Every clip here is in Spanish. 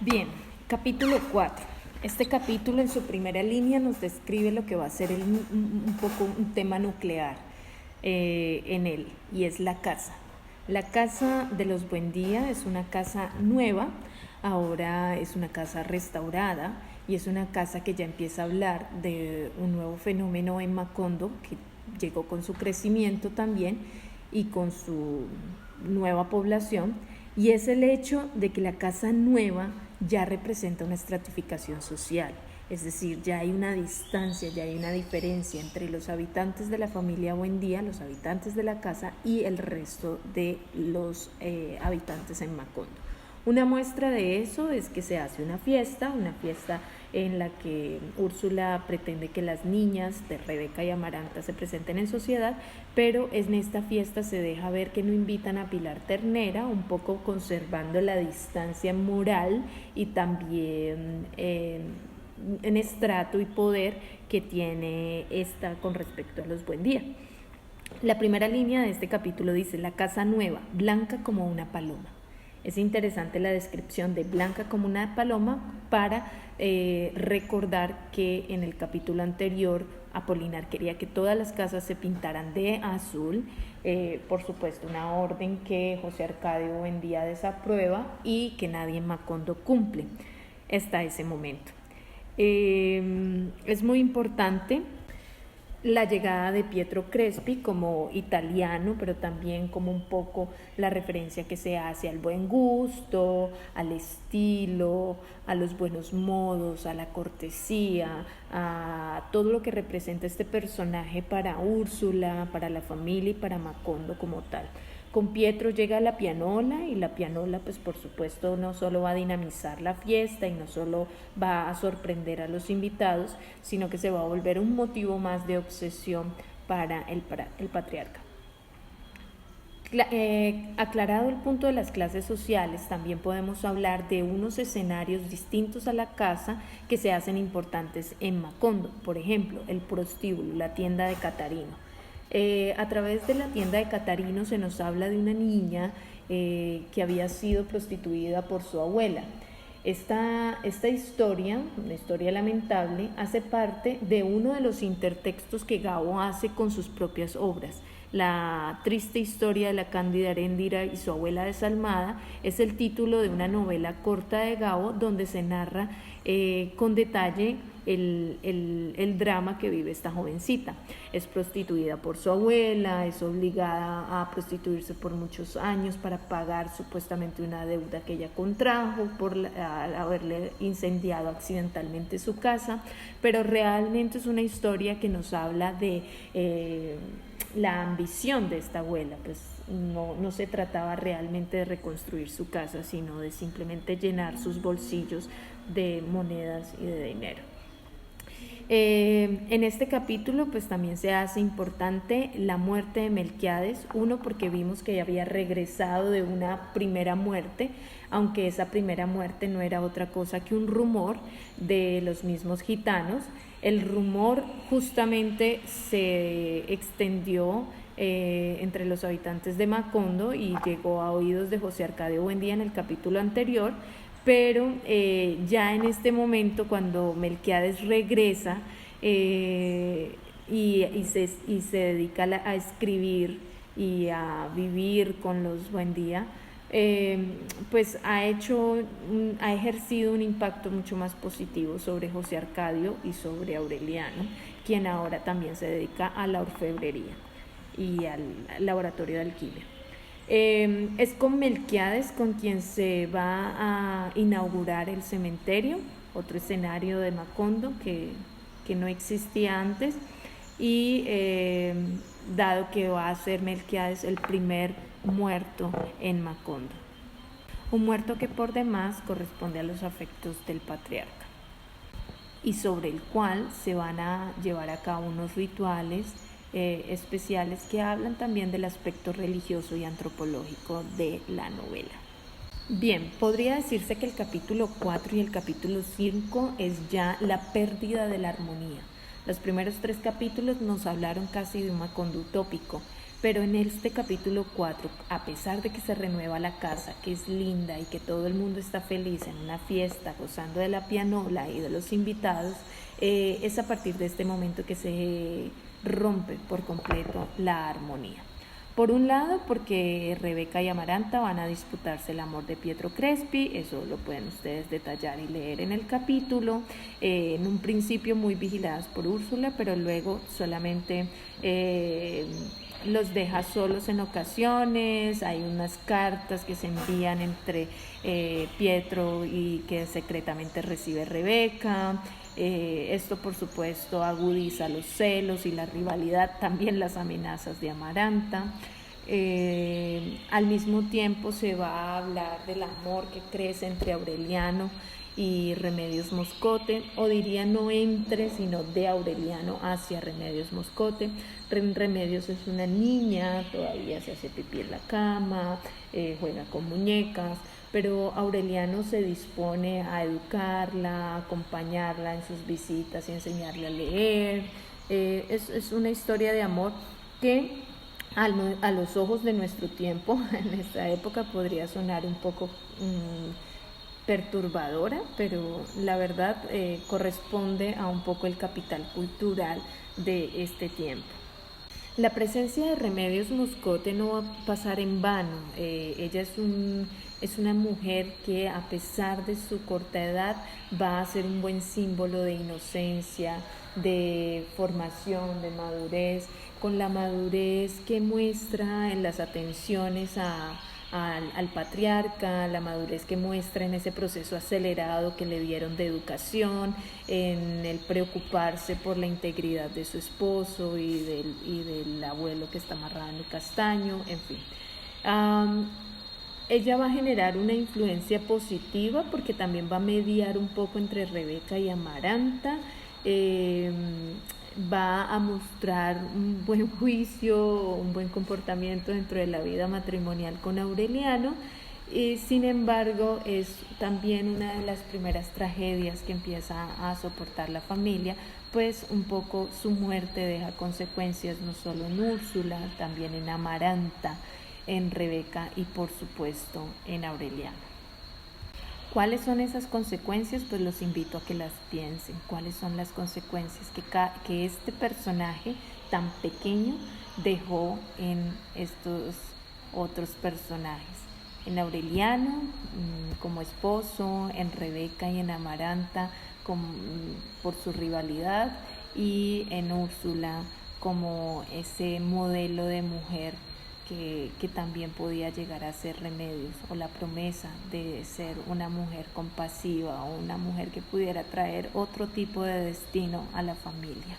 Bien, capítulo 4. Este capítulo en su primera línea nos describe lo que va a ser un poco un tema nuclear en él, y es la casa. La casa de los Buendía es una casa nueva, ahora es una casa restaurada y es una casa que ya empieza a hablar de un nuevo fenómeno en Macondo que llegó con su crecimiento también y con su nueva población, y es el hecho de que la casa nueva ya representa una estratificación social, es decir, ya hay una distancia, ya hay una diferencia entre los habitantes de la familia Buendía, los habitantes de la casa y el resto de los habitantes en Macondo. Una muestra de eso es que se hace una fiesta en la que Úrsula pretende que las niñas de Rebeca y Amaranta se presenten en sociedad, pero en esta fiesta se deja ver que no invitan a Pilar Ternera, un poco conservando la distancia moral y también en estrato y poder que tiene esta con respecto a los Buendía. La primera línea de este capítulo dice: la casa nueva, blanca como una paloma. Es interesante la descripción de blanca como una paloma para recordar que en el capítulo anterior Apolinar quería que todas las casas se pintaran de azul, por supuesto una orden que José Arcadio Buendía desaprueba y que nadie en Macondo cumple hasta ese momento. Es muy importante la llegada de Pietro Crespi como italiano, pero también como un poco la referencia que se hace al buen gusto, al estilo, a los buenos modos, a la cortesía, a todo lo que representa este personaje para Úrsula, para la familia y para Macondo como tal. Con Pietro llega la pianola, y la pianola pues por supuesto no solo va a dinamizar la fiesta y no solo va a sorprender a los invitados, sino que se va a volver un motivo más de obsesión para el patriarca. Aclarado el punto de las clases sociales, también podemos hablar de unos escenarios distintos a la casa que se hacen importantes en Macondo. Por ejemplo, el prostíbulo, la tienda de Catarino. A través de la tienda de Catarino se nos habla de una niña que había sido prostituida por su abuela. Esta historia, una historia lamentable, hace parte de uno de los intertextos que Gabo hace con sus propias obras. La triste historia de la Cándida Heréndira y su abuela desalmada es el título de una novela corta de Gabo, donde se narra con detalle el drama que vive esta jovencita. Es prostituida por su abuela, es obligada a prostituirse por muchos años para pagar supuestamente una deuda que ella contrajo por haberle incendiado accidentalmente su casa, pero realmente es una historia que nos habla de la ambición de esta abuela. Pues no se trataba realmente de reconstruir su casa, sino de simplemente llenar sus bolsillos de monedas y de dinero. En este capítulo pues también se hace importante la muerte de Melquiades, uno porque vimos que había regresado de una primera muerte, aunque esa primera muerte no era otra cosa que un rumor de los mismos gitanos. El rumor justamente se extendió entre los habitantes de Macondo y llegó a oídos de José Arcadio Buendía en el capítulo anterior, pero ya en este momento, cuando Melquiades regresa y se dedica a escribir y a vivir con los Buendía, pues ha ejercido un impacto mucho más positivo sobre José Arcadio y sobre Aureliano, quien ahora también se dedica a la orfebrería y al laboratorio de alquimia. Es con Melquiades con quien se va a inaugurar el cementerio, otro escenario de Macondo que no existía antes, y dado que va a ser Melquiades el primer muerto en Macondo, un muerto que por demás corresponde a los afectos del patriarca y sobre el cual se van a llevar a cabo unos rituales especiales que hablan también del aspecto religioso y antropológico de la novela. Bien, podría decirse que el capítulo 4 y el capítulo 5 es ya la pérdida de la armonía. Los primeros 3 capítulos nos hablaron casi de un Macondo utópico, Pero en este capítulo 4, a pesar de que se renueva la casa, que es linda y que todo el mundo está feliz en una fiesta, gozando de la pianola y de los invitados, es a partir de este momento que se rompe por completo la armonía. Por un lado, porque Rebeca y Amaranta van a disputarse el amor de Pietro Crespi, eso lo pueden ustedes detallar y leer en el capítulo, en un principio muy vigiladas por Úrsula, pero luego solamente los deja solos en ocasiones. Hay unas cartas que se envían entre Pietro y que secretamente recibe Rebeca. Esto por supuesto agudiza los celos y la rivalidad, también las amenazas de Amaranta. Al mismo tiempo se va a hablar del amor que crece entre Aureliano y Remedios Moscote, o diría no entre, sino de Aureliano hacia Remedios Moscote. Remedios es una niña, todavía se hace pipí en la cama, juega con muñecas, pero Aureliano se dispone a educarla, a acompañarla en sus visitas y enseñarle a leer. Es una historia de amor que a los ojos de nuestro tiempo, en esta época, podría sonar un poco perturbadora, pero la verdad corresponde a un poco el capital cultural de este tiempo. La presencia de Remedios Moscote no va a pasar en vano. Ella es una mujer que, a pesar de su corta edad, va a ser un buen símbolo de inocencia, de formación, de madurez, con la madurez que muestra en las atenciones al patriarca, la madurez que muestra en ese proceso acelerado que le dieron de educación, en el preocuparse por la integridad de su esposo y del abuelo que está amarrado en el castaño, en fin. Ella va a generar una influencia positiva porque también va a mediar un poco entre Rebeca y Amaranta. Va a mostrar un buen juicio, un buen comportamiento dentro de la vida matrimonial con Aureliano. Sin embargo, es también una de las primeras tragedias que empieza a soportar la familia, pues un poco su muerte deja consecuencias no solo en Úrsula, también en Amaranta, en Rebeca y por supuesto en Aureliano. ¿Cuáles son esas consecuencias? Pues los invito a que las piensen. ¿Cuáles son las consecuencias que este personaje tan pequeño dejó en estos otros personajes? En Aureliano como esposo, en Rebeca y en Amaranta por su rivalidad, y en Úrsula como ese modelo de mujer que también podía llegar a ser Remedios, o la promesa de ser una mujer compasiva o una mujer que pudiera traer otro tipo de destino a la familia.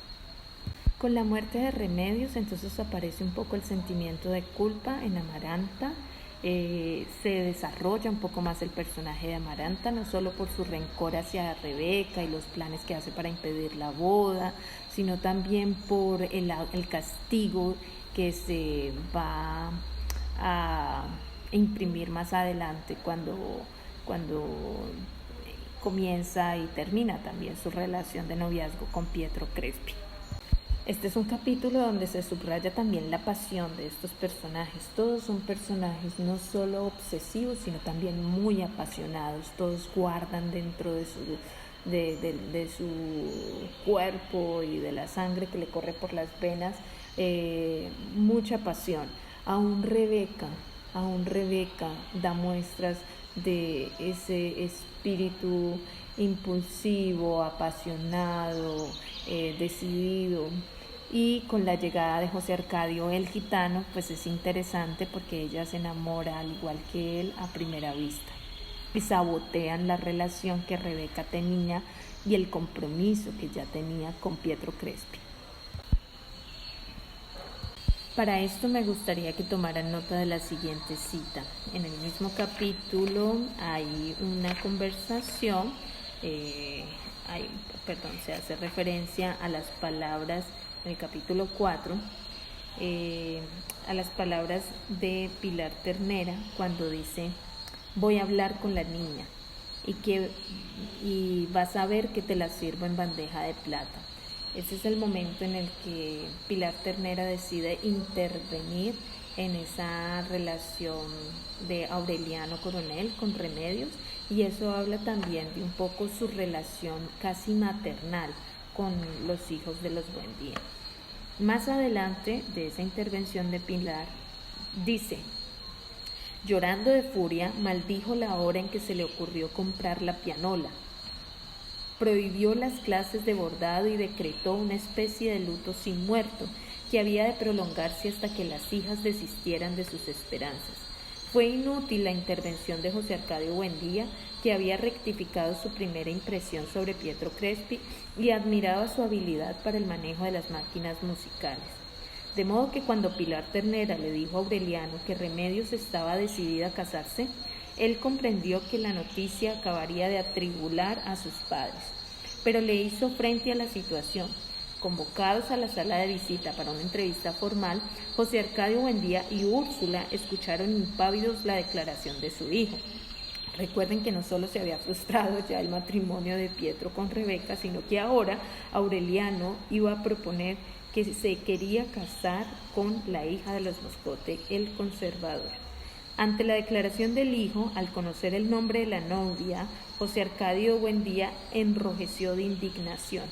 Con la muerte de Remedios entonces aparece un poco el sentimiento de culpa en Amaranta. Se desarrolla un poco más el personaje de Amaranta, no solo por su rencor hacia Rebeca y los planes que hace para impedir la boda, sino también por el castigo que se va a imprimir más adelante cuando comienza y termina también su relación de noviazgo con Pietro Crespi. Este es un capítulo donde se subraya también la pasión de estos personajes. Todos son personajes no solo obsesivos, sino también muy apasionados. Todos guardan dentro de su cuerpo y de la sangre que le corre por las venas mucha pasión. Aún Rebeca da muestras de ese espíritu impulsivo, apasionado, decidido. Y con la llegada de José Arcadio el Gitano, pues es interesante porque ella se enamora al igual que él a primera vista y sabotean la relación que Rebeca tenía y el compromiso que ya tenía con Pietro Crespi. Para esto me gustaría que tomaran nota de la siguiente cita. En el mismo capítulo hay una conversación, se hace referencia a las palabras en el capítulo 4, a las palabras de Pilar Ternera cuando dice: voy a hablar con la niña y vas a ver que te la sirvo en bandeja de plata. Ese es el momento en el que Pilar Ternera decide intervenir en esa relación de Aureliano Coronel con Remedios, y eso habla también de un poco su relación casi maternal con los hijos de los Buendía. Más adelante de esa intervención de Pilar, dice: llorando de furia, maldijo la hora en que se le ocurrió comprar la pianola. Prohibió las clases de bordado y decretó una especie de luto sin muerto que había de prolongarse hasta que las hijas desistieran de sus esperanzas. Fue inútil la intervención de José Arcadio Buendía, que había rectificado su primera impresión sobre Pietro Crespi y admiraba su habilidad para el manejo de las máquinas musicales. De modo que cuando Pilar Ternera le dijo a Aureliano que Remedios estaba decidida a casarse, él comprendió que la noticia acabaría de atribular a sus padres, pero le hizo frente a la situación. Convocados a la sala de visita para una entrevista formal, José Arcadio Buendía y Úrsula escucharon impávidos la declaración de su hijo. Recuerden que no solo se había frustrado ya el matrimonio de Pietro con Rebeca, sino que ahora Aureliano iba a proponer que se quería casar con la hija de los Moscote, el conservador. Ante la declaración del hijo, al conocer el nombre de la novia, José Arcadio Buendía enrojeció de indignación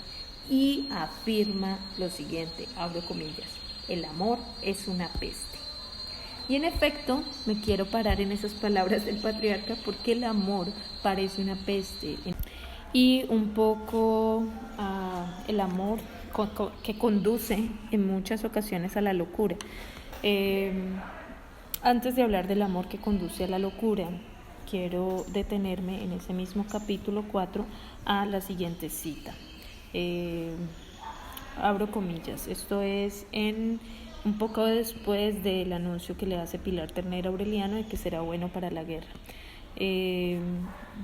y afirma lo siguiente, abro comillas: el amor es una peste. Y en efecto, me quiero parar en esas palabras del patriarca, porque el amor parece una peste. Y un poco el amor que conduce en muchas ocasiones a la locura. Antes de hablar del amor que conduce a la locura, quiero detenerme en ese mismo capítulo 4 a la siguiente cita. Abro comillas, esto es en un poco después del anuncio que le hace Pilar Ternera a Aureliano de que será bueno para la guerra.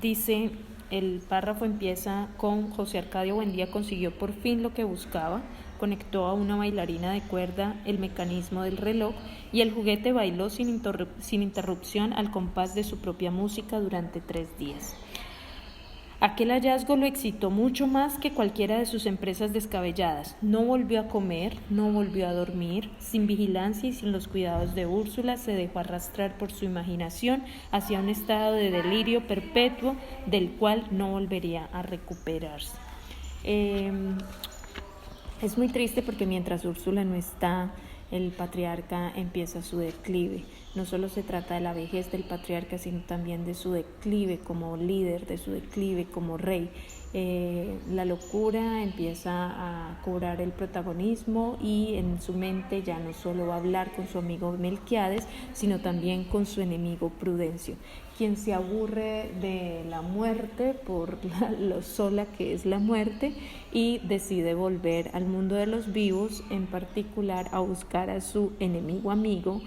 Dice, el párrafo empieza con: José Arcadio Buendía consiguió por fin lo que buscaba, conectó a una bailarina de cuerda el mecanismo del reloj y el juguete bailó sin interrupción al compás de su propia música durante 3 días. Aquel hallazgo lo excitó mucho más que cualquiera de sus empresas descabelladas. No volvió a comer, no volvió a dormir. Sin vigilancia y sin los cuidados de Úrsula, se dejó arrastrar por su imaginación hacia un estado de delirio perpetuo del cual no volvería a recuperarse. Es muy triste porque mientras Úrsula no está, el patriarca empieza su declive. No solo se trata de la vejez del patriarca, sino también de su declive como líder, de su declive como rey. La locura empieza a cobrar el protagonismo y en su mente ya no solo va a hablar con su amigo Melquiades, sino también con su enemigo Prudencio, quien se aburre de la muerte por lo sola que es la muerte y decide volver al mundo de los vivos, en particular a buscar a su enemigo amigo,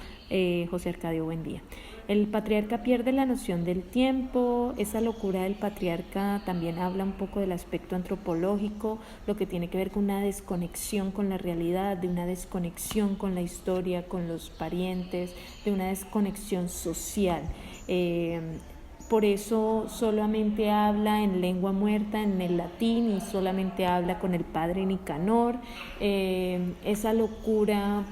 José Arcadio Buendía. El patriarca pierde la noción del tiempo. Esa locura del patriarca también habla un poco del aspecto antropológico, lo que tiene que ver con una desconexión con la realidad, de una desconexión con la historia, con los parientes, de una desconexión social. Por eso solamente habla en lengua muerta, en el latín, y solamente habla con el padre Nicanor. Esa locura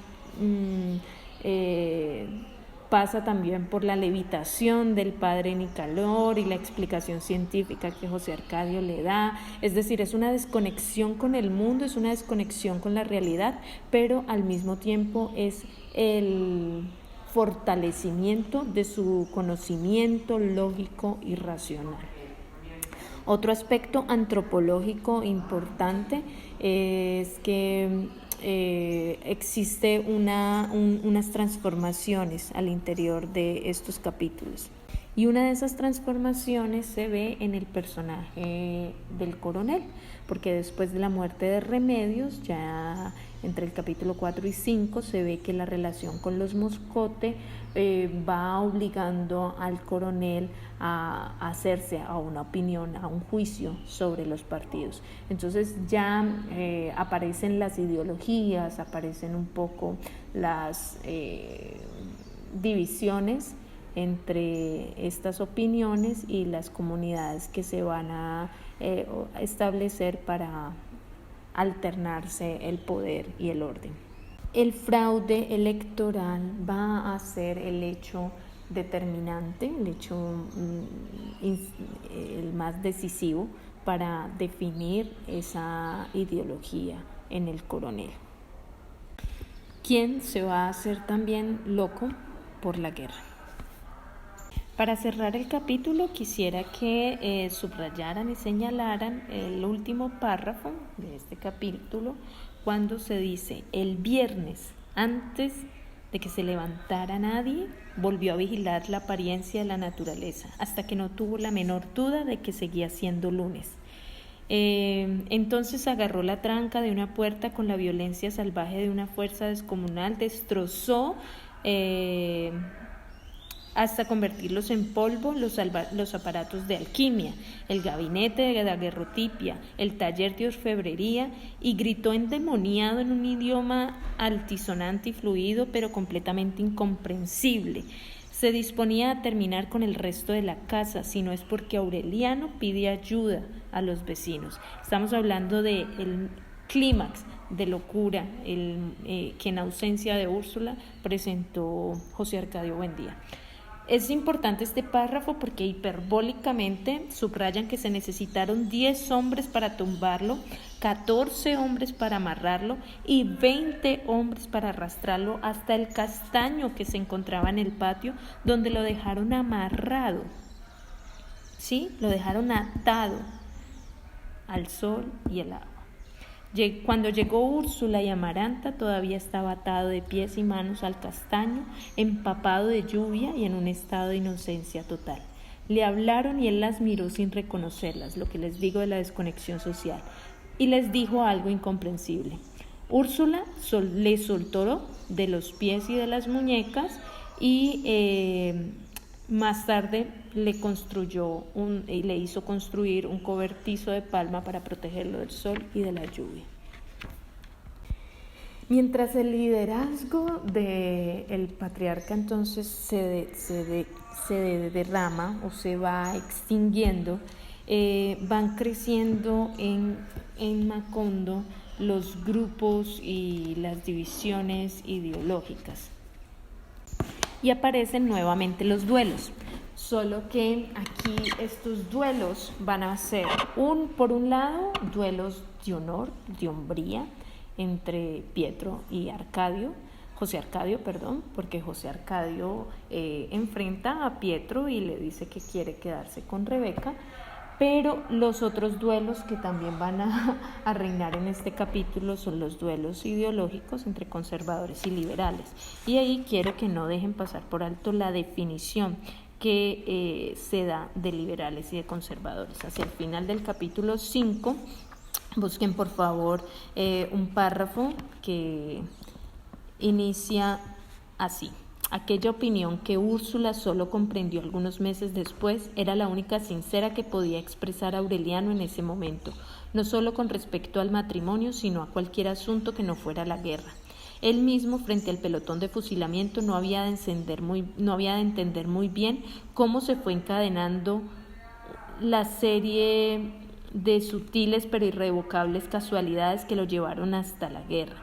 pasa también por la levitación del padre Nicanor y la explicación científica que José Arcadio le da. Es decir, es una desconexión con el mundo, es una desconexión con la realidad, pero al mismo tiempo es el fortalecimiento de su conocimiento lógico y racional. Otro aspecto antropológico importante es que existe unas transformaciones al interior de estos capítulos. Y una de esas transformaciones se ve en el personaje del coronel, porque después de la muerte de Remedios, ya entre el capítulo 4 y 5, se ve que la relación con los Moscote va obligando al coronel a hacerse a una opinión, a un juicio sobre los partidos. Entonces ya aparecen las ideologías, aparecen un poco las divisiones entre estas opiniones y las comunidades que se van a establecer para alternarse el poder y el orden. El fraude electoral va a ser el hecho determinante, el hecho el más decisivo para definir esa ideología en el coronel, quien se va a hacer también loco por la guerra. Para cerrar el capítulo quisiera que subrayaran y señalaran el último párrafo de este capítulo, cuando se dice: el viernes, antes de que se levantara nadie, volvió a vigilar la apariencia de la naturaleza, hasta que no tuvo la menor duda de que seguía siendo lunes. Entonces agarró la tranca de una puerta con la violencia salvaje de una fuerza descomunal, destrozó hasta convertirlos en polvo los aparatos de alquimia, el gabinete de daguerrotipia, el taller de orfebrería, y gritó endemoniado en un idioma altisonante y fluido, pero completamente incomprensible. Se disponía a terminar con el resto de la casa, si no es porque Aureliano pide ayuda a los vecinos. Estamos hablando del clímax de locura que en ausencia de Úrsula presentó José Arcadio Buendía. Es importante este párrafo porque hiperbólicamente subrayan que se necesitaron 10 hombres para tumbarlo, 14 hombres para amarrarlo y 20 hombres para arrastrarlo hasta el castaño que se encontraba en el patio, donde lo dejaron amarrado, ¿sí? Lo dejaron atado al sol y el agua. Cuando llegó Úrsula y Amaranta, todavía estaba atado de pies y manos al castaño, empapado de lluvia y en un estado de inocencia total. Le hablaron y él las miró sin reconocerlas, lo que les digo de la desconexión social, y les dijo algo incomprensible. Úrsula le soltó de los pies y de las muñecas y más tarde le hizo construir un cobertizo de palma para protegerlo del sol y de la lluvia. Mientras el liderazgo del patriarca entonces se derrama o se va extinguiendo, van creciendo en Macondo los grupos y las divisiones ideológicas. Y aparecen nuevamente los duelos, solo que aquí estos duelos van a ser, por un lado, duelos de honor, de hombría, entre Pietro y José Arcadio, porque José Arcadio enfrenta a Pietro y le dice que quiere quedarse con Rebeca. Pero los otros duelos que también van a reinar en este capítulo son los duelos ideológicos entre conservadores y liberales. Y ahí quiero que no dejen pasar por alto la definición que se da de liberales y de conservadores. Hacia el final del capítulo 5, busquen por favor un párrafo que inicia así: aquella opinión que Úrsula solo comprendió algunos meses después era la única sincera que podía expresar Aureliano en ese momento, no solo con respecto al matrimonio, sino a cualquier asunto que no fuera la guerra. Él mismo, frente al pelotón de fusilamiento, no había de entender muy bien cómo se fue encadenando la serie de sutiles pero irrevocables casualidades que lo llevaron hasta la guerra.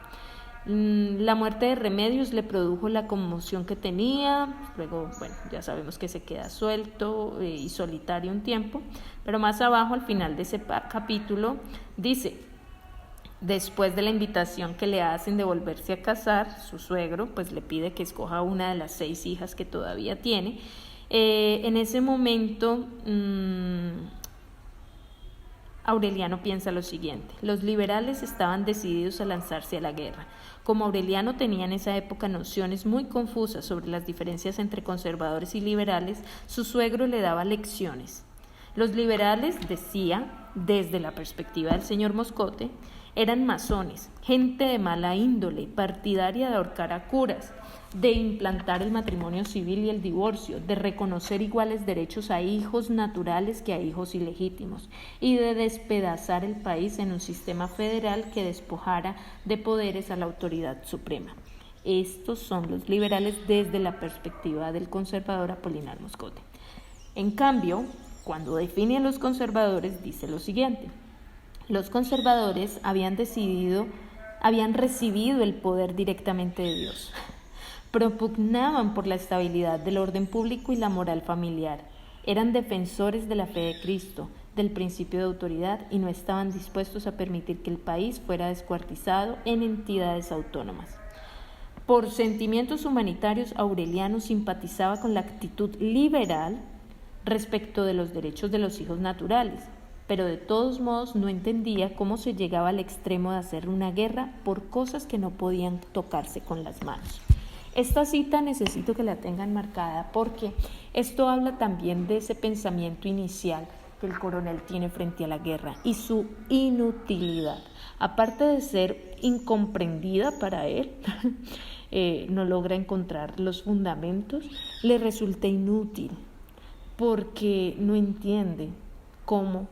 La muerte de Remedios le produjo la conmoción que tenía, luego, ya sabemos que se queda suelto y solitario un tiempo, pero más abajo, al final de ese capítulo, dice: después de la invitación que le hacen de volverse a casar, su suegro pues le pide que escoja una de las 6 hijas que todavía tiene. En ese momento Aureliano piensa lo siguiente: los liberales estaban decididos a lanzarse a la guerra. Como Aureliano tenía en esa época nociones muy confusas sobre las diferencias entre conservadores y liberales, su suegro le daba lecciones. Los liberales, decía, desde la perspectiva del señor Moscote, eran masones, gente de mala índole, partidaria de ahorcar a curas, de implantar el matrimonio civil y el divorcio, de reconocer iguales derechos a hijos naturales que a hijos ilegítimos, y de despedazar el país en un sistema federal que despojara de poderes a la autoridad suprema. Estos son los liberales desde la perspectiva del conservador Apolinar Moscote. En cambio, cuando define a los conservadores, dice lo siguiente: Los conservadores habían recibido el poder directamente de Dios. Propugnaban por la estabilidad del orden público y la moral familiar. Eran defensores de la fe de Cristo, del principio de autoridad, y no estaban dispuestos a permitir que el país fuera descuartizado en entidades autónomas. Por sentimientos humanitarios, Aureliano simpatizaba con la actitud liberal respecto de los derechos de los hijos naturales, pero de todos modos no entendía cómo se llegaba al extremo de hacer una guerra por cosas que no podían tocarse con las manos. Esta cita necesito que la tengan marcada porque esto habla también de ese pensamiento inicial que el coronel tiene frente a la guerra y su inutilidad. Aparte de ser incomprendida para él, no logra encontrar los fundamentos, le resulta inútil porque no entiende cómo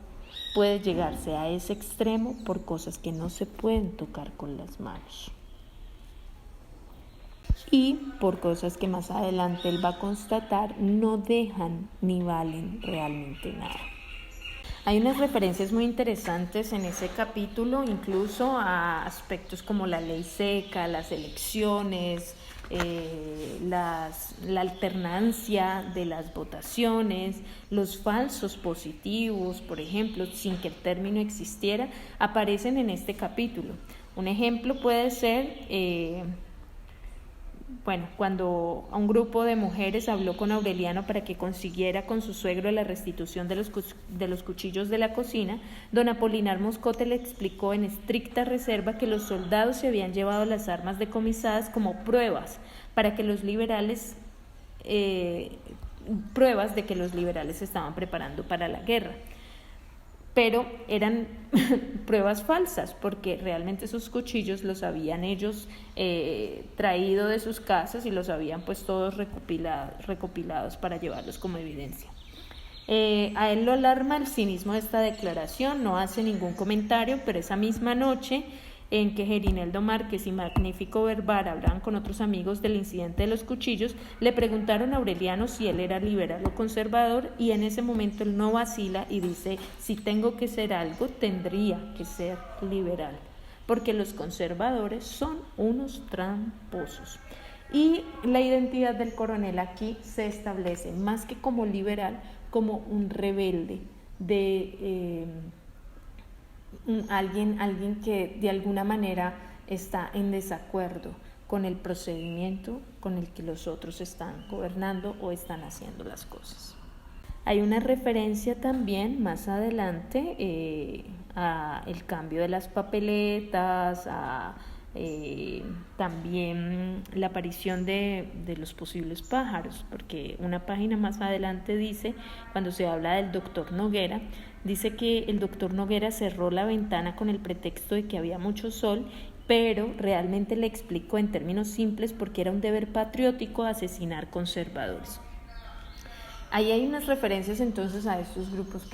puede llegarse a ese extremo por cosas que no se pueden tocar con las manos. Y por cosas que más adelante él va a constatar no dejan ni valen realmente nada. Hay unas referencias muy interesantes en ese capítulo, incluso a aspectos como la ley seca, las elecciones, la alternancia de las votaciones, los falsos positivos, por ejemplo, sin que el término existiera, aparecen en este capítulo. Un ejemplo puede ser cuando un grupo de mujeres habló con Aureliano para que consiguiera con su suegro la restitución de los cuchillos de la cocina, don Apolinar Moscote le explicó en estricta reserva que los soldados se habían llevado las armas decomisadas como pruebas de que los liberales se estaban preparando para la guerra. Pero eran pruebas falsas, porque realmente esos cuchillos los habían ellos traído de sus casas y los habían pues todos recopilados para llevarlos como evidencia. A él lo alarma el cinismo de esta declaración, no hace ningún comentario, pero esa misma noche en que Gerineldo Márquez y Magnífico Verbar hablaban con otros amigos del incidente de los cuchillos, le preguntaron a Aureliano si él era liberal o conservador, y en ese momento él no vacila y dice: si tengo que ser algo, tendría que ser liberal, porque los conservadores son unos tramposos. Y la identidad del coronel aquí se establece más que como liberal, como un rebelde alguien que de alguna manera está en desacuerdo con el procedimiento con el que los otros están gobernando o están haciendo las cosas. Hay una referencia también más adelante a el cambio de las papeletas, también la aparición de los posibles pájaros, porque una página más adelante dice, cuando se habla del doctor Noguera, dice que el doctor Noguera cerró la ventana con el pretexto de que había mucho sol, pero realmente le explicó en términos simples porque era un deber patriótico asesinar conservadores. Ahí hay unas referencias entonces a estos grupos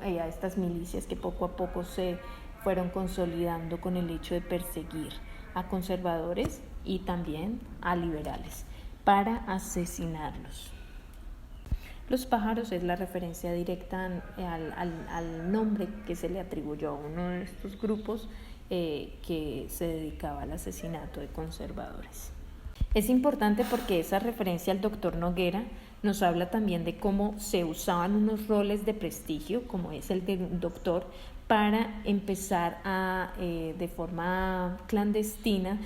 a estas milicias que poco a poco se fueron consolidando con el hecho de perseguir a conservadores y también a liberales para asesinarlos. Los pájaros es la referencia directa al nombre que se le atribuyó a uno de estos grupos que se dedicaba al asesinato de conservadores. Es importante porque esa referencia al doctor Noguera nos habla también de cómo se usaban unos roles de prestigio, como es el de un doctor, para empezar a, de forma clandestina,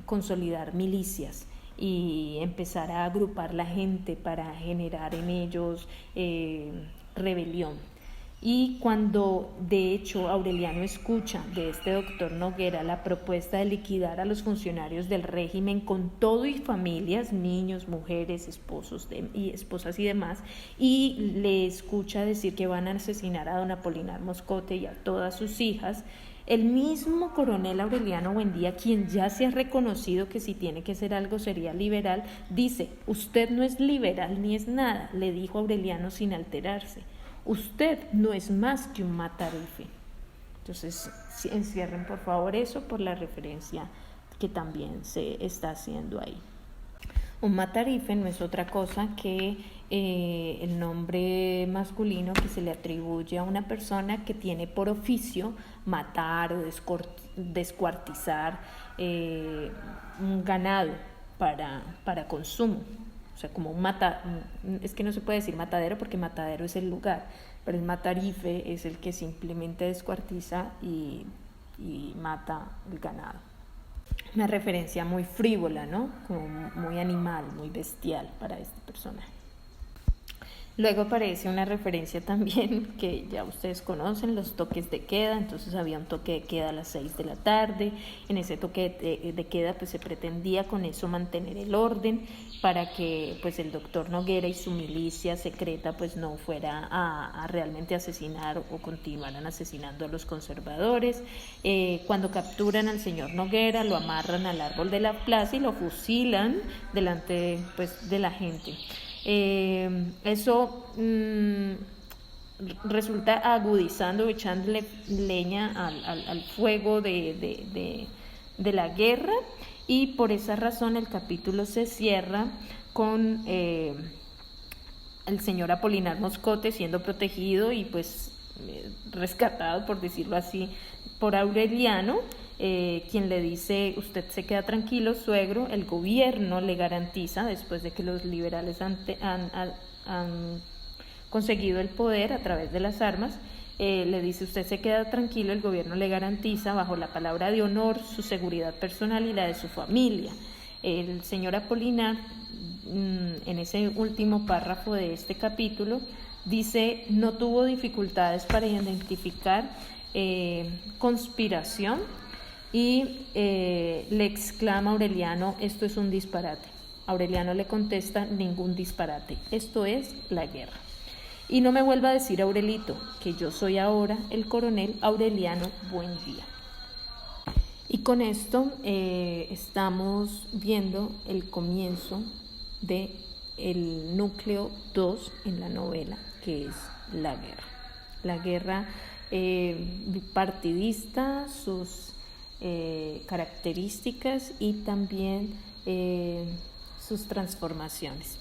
consolidar milicias y empezar a agrupar la gente para generar en ellos rebelión. Y cuando de hecho Aureliano escucha de este doctor Noguera la propuesta de liquidar a los funcionarios del régimen con todo y familias, niños, mujeres, esposas y demás, y le escucha decir que van a asesinar a don Apolinar Moscote y a todas sus hijas, el mismo coronel Aureliano Buendía, quien ya se ha reconocido que si tiene que ser algo sería liberal, dice: usted no es liberal ni es nada, le dijo Aureliano sin alterarse. Usted no es más que un matarife. Entonces, encierren por favor eso por la referencia que también se está haciendo ahí. Un matarife no es otra cosa que el nombre masculino que se le atribuye a una persona que tiene por oficio matar o descuartizar un ganado para consumo. O sea, como es que no se puede decir matadero porque matadero es el lugar, pero el matarife es el que simplemente descuartiza y mata el ganado. Una referencia muy frívola, ¿no? Como muy animal, muy bestial para este personaje. Luego aparece una referencia también que ya ustedes conocen, los toques de queda. Entonces había un toque de queda a las 6 de la tarde. En ese toque de queda pues se pretendía con eso mantener el orden para que pues el doctor Noguera y su milicia secreta pues no fuera a realmente asesinar o continuaran asesinando a los conservadores. Cuando capturan al señor Noguera, lo amarran al árbol de la plaza y lo fusilan delante pues de la gente. Eso resulta agudizando, echándole leña al fuego de la guerra, y por esa razón el capítulo se cierra con el señor Apolinar Moscote siendo protegido y pues rescatado, por decirlo así, por Aureliano, quien le dice: usted se queda tranquilo, suegro, el gobierno le garantiza, después de que los liberales han conseguido el poder a través de las armas, le dice: usted se queda tranquilo, el gobierno le garantiza bajo la palabra de honor su seguridad personal y la de su familia. El señor Apolinar, en ese último párrafo de este capítulo, dice: no tuvo dificultades para identificar conspiración, y le exclama a Aureliano: esto es un disparate. Aureliano le contesta: ningún disparate, esto es la guerra. Y no me vuelva a decir, Aurelito, que yo soy ahora el coronel Aureliano Buendía. Y con esto estamos viendo el comienzo de el núcleo 2 en la novela, que es la guerra. La guerra bipartidista, sus características y también sus transformaciones.